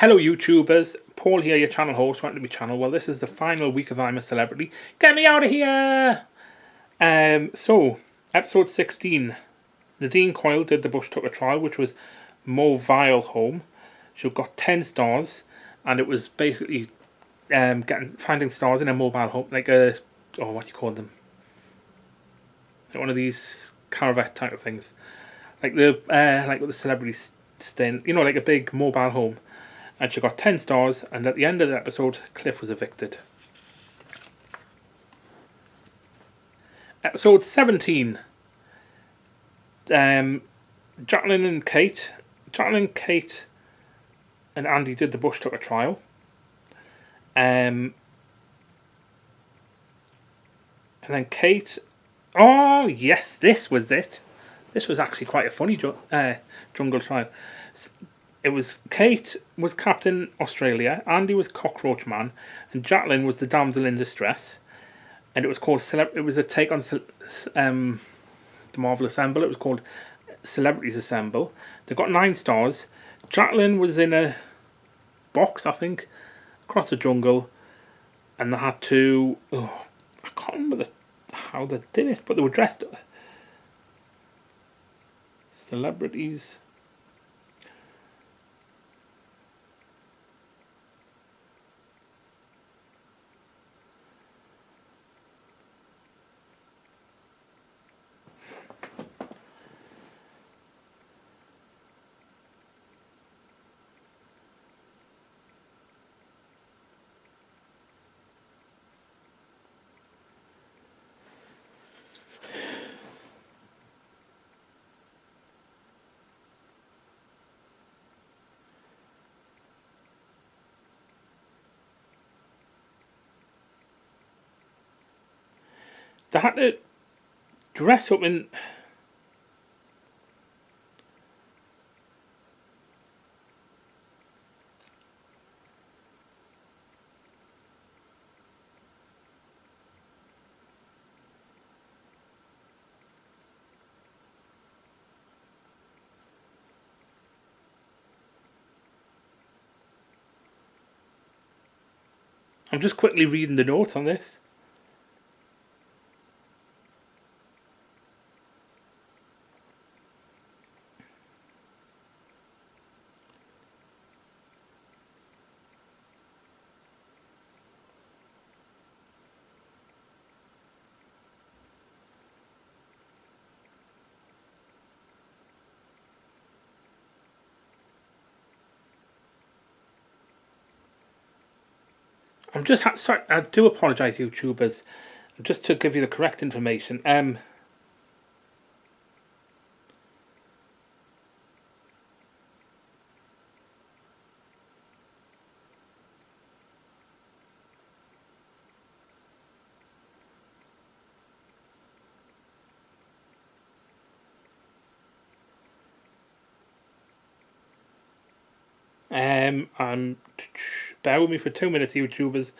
Hello YouTubers, Paul here, your channel host. Welcome to my channel. Well, this is the final week of I'm a Celebrity. Get me out of here! So, episode 16. Nadine Coyle did the Bush Tucker trial, which was Mo Vile home. She got 10 stars, and it was basically finding stars in a mobile home, like a, what do you call them? Like one of these caravan type of things, like what the celebrities stay in, like a big mobile home. And she got 10 stars, and at the end of the episode, Cliff was evicted. Episode 17. Jacqueline and Kate and Andy did the Bush Tucker trial. And then Kate... Oh, yes, this was it. This was actually quite a funny jungle trial. It was Kate was Captain Australia, Andy was Cockroach Man, and Jacqueline was the damsel in distress. And it was called it was a take on the Marvel Assemble. It was called Celebrities Assemble. They got 9 stars. Jacqueline was in a box, I think, across the jungle, and they had to. I can't remember how they did it, but they were dressed. Celebrities. They had to dress up in. I'm just quickly reading the notes on this. I'm just sorry. I do apologise, YouTubers. Just to give you the correct information. Bear with me for 2 minutes, YouTubers.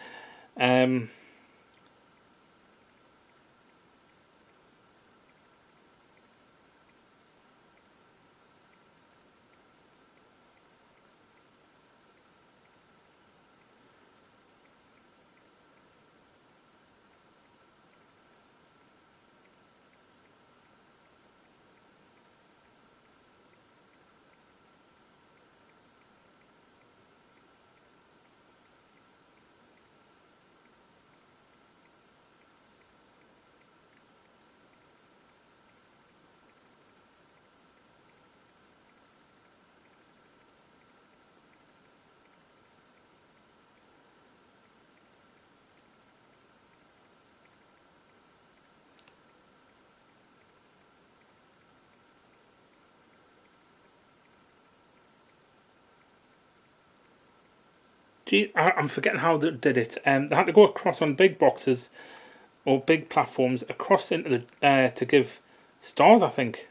Gee, I'm forgetting how they did it. They had to go across on big boxes or big platforms across into the to give stars, I think,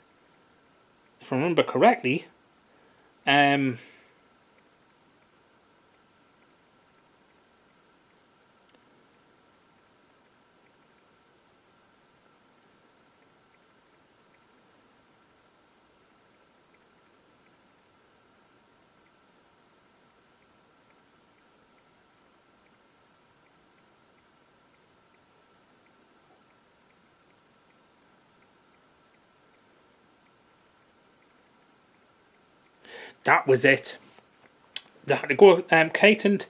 if I remember correctly. that was it. They had to go. Kate and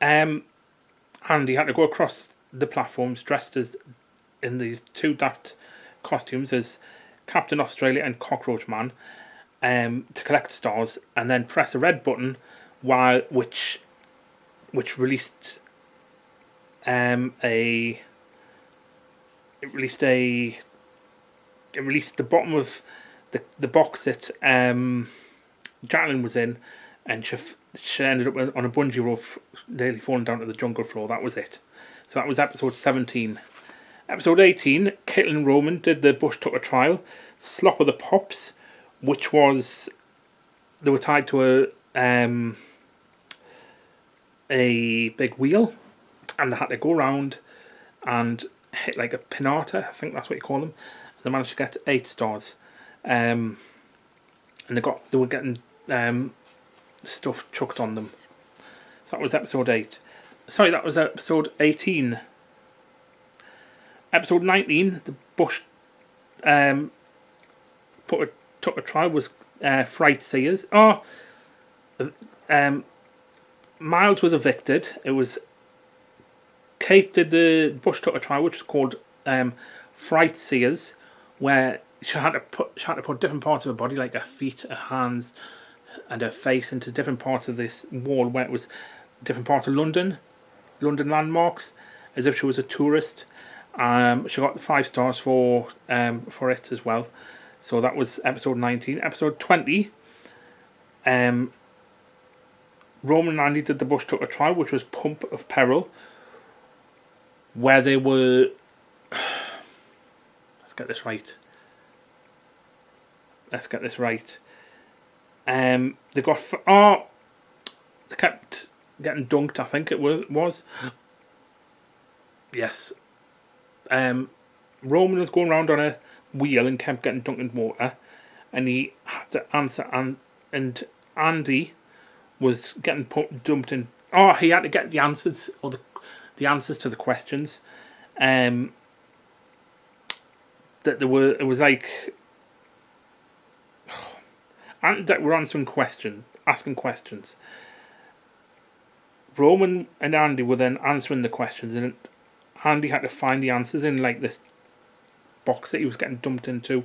Andy had to go across the platforms dressed as in these two daft costumes as Captain Australia and Cockroach Man, to collect stars, and then press a red button which released it released the bottom of the box that Jacqueline was in, and she ended up on a bungee rope, nearly falling down to the jungle floor. That was it. So that was episode 17. Episode 18, Caitlin and Roman did the Bush Tucker trial, Slop of the Pops, which was, they were tied to a big wheel, and they had to go around and hit like a pinata, I think that's what you call them. They managed to get 8 stars, and they were getting stuff chucked on them. So that was episode 8. Sorry, that was episode 18. Episode 19, the Bush took a trial, was Fright Seers. Miles was evicted. It was Kate did the Bush Tucker trial, which was called Fright Seers, where she had to put different parts of her body, like her feet, her hands, and her face, into different parts of this wall, where it was different parts of London landmarks, as if she was a tourist. She got the 5 stars for it as well. So that was episode 19. Episode 20, Roman and Andy did the Bush Tucker trial, which was Pump of Peril, where they were... Let's get this right. They kept getting dunked, I think it was. Yes. Roman was going around on a wheel and kept getting dunked in water, and he had to answer, and Andy was getting dumped in. He had to get the answers, or the answers to the questions. That there were, it was like, and that were asking questions. Roman and Andy were then answering the questions, and Andy had to find the answers in like this box that he was getting dumped into.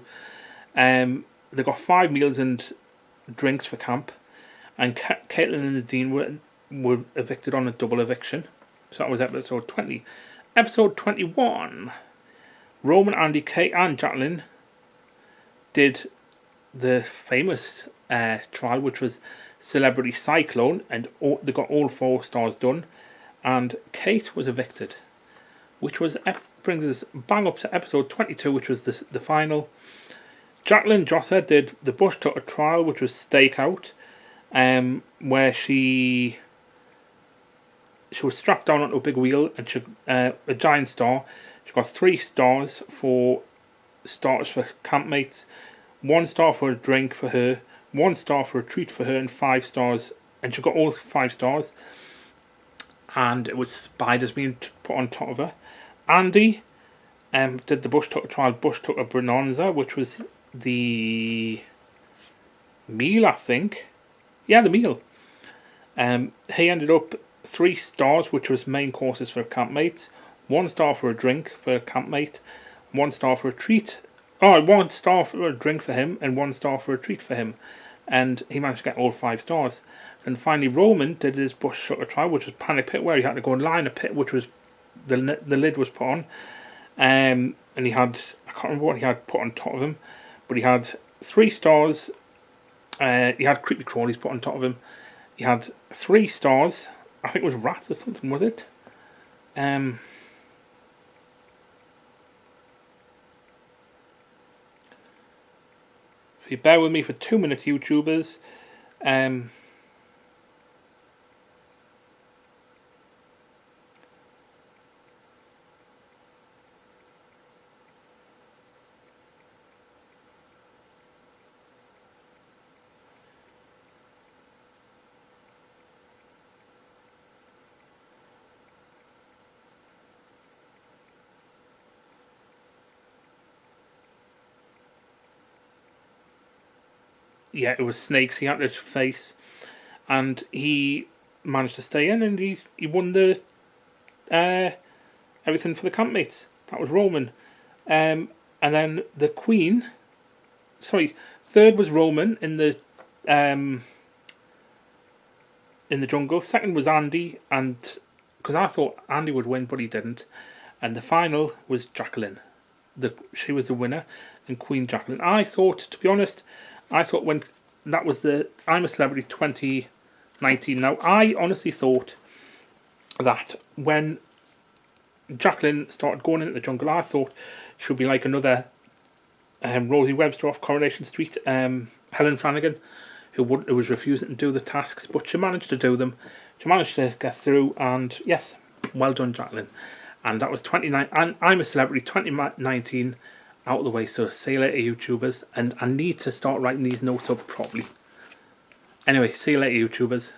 They got 5 meals and drinks for camp, and Caitlin and Nadine were evicted on a double eviction. So that was episode 20. Episode 21, Roman, Andy, Kate and Jacqueline did the famous trial, which was Celebrity Cyclone, and they got all 4 stars done, and Kate was evicted, which brings us bang up to episode 22, which was the final. Jacqueline Josser did the Bush Tucker trial, which was Stakeout, where she was strapped down onto a big wheel, and a giant star. She got 3 stars for starters for campmates, 1 star for a drink for her, 1 star for a treat for her, and 5 stars. And she got all 5 stars. And it was spiders being put on top of her. Andy did the Bush Tucker trial, Bush Tucker Bonanza, which was the meal, I think. Yeah, the meal. He ended up 3 stars, which was main courses for campmates, 1 star for a drink for a campmate, 1 star for a treat. 1 star for a drink for him, and 1 star for a treat for him. And he managed to get all 5 stars. And finally, Roman did his Bush Tucker trial, which was Panic Pit, where he had to go and lie in a pit, which was the lid was put on. And he had, I can't remember what he had put on top of him, but he had 3 stars. He had creepy crawlies put on top of him. He had 3 stars. I think it was rats or something, was it? If you bear with me for 2 minutes, YouTubers. yeah, it was snakes he had to face, and he managed to stay in, and he won the everything for the campmates. That was Roman. And then the Queen, sorry, third was Roman in the jungle. Second was Andy, and because I thought Andy would win, but he didn't. And the final was Jacqueline. She was the winner, and Queen Jacqueline. I thought, to be honest, when that was the I'm a Celebrity 2019. Now, I honestly thought that when Jacqueline started going into the jungle, I thought she would be like another Rosie Webster off Coronation Street, Helen Flanagan, who was refusing to do the tasks, but she managed to do them. She managed to get through, and yes, well done, Jacqueline. And that was 29. And I'm a Celebrity 2019 out of the way. So see you later, YouTubers. And I need to start writing these notes up properly. Anyway, see you later, YouTubers.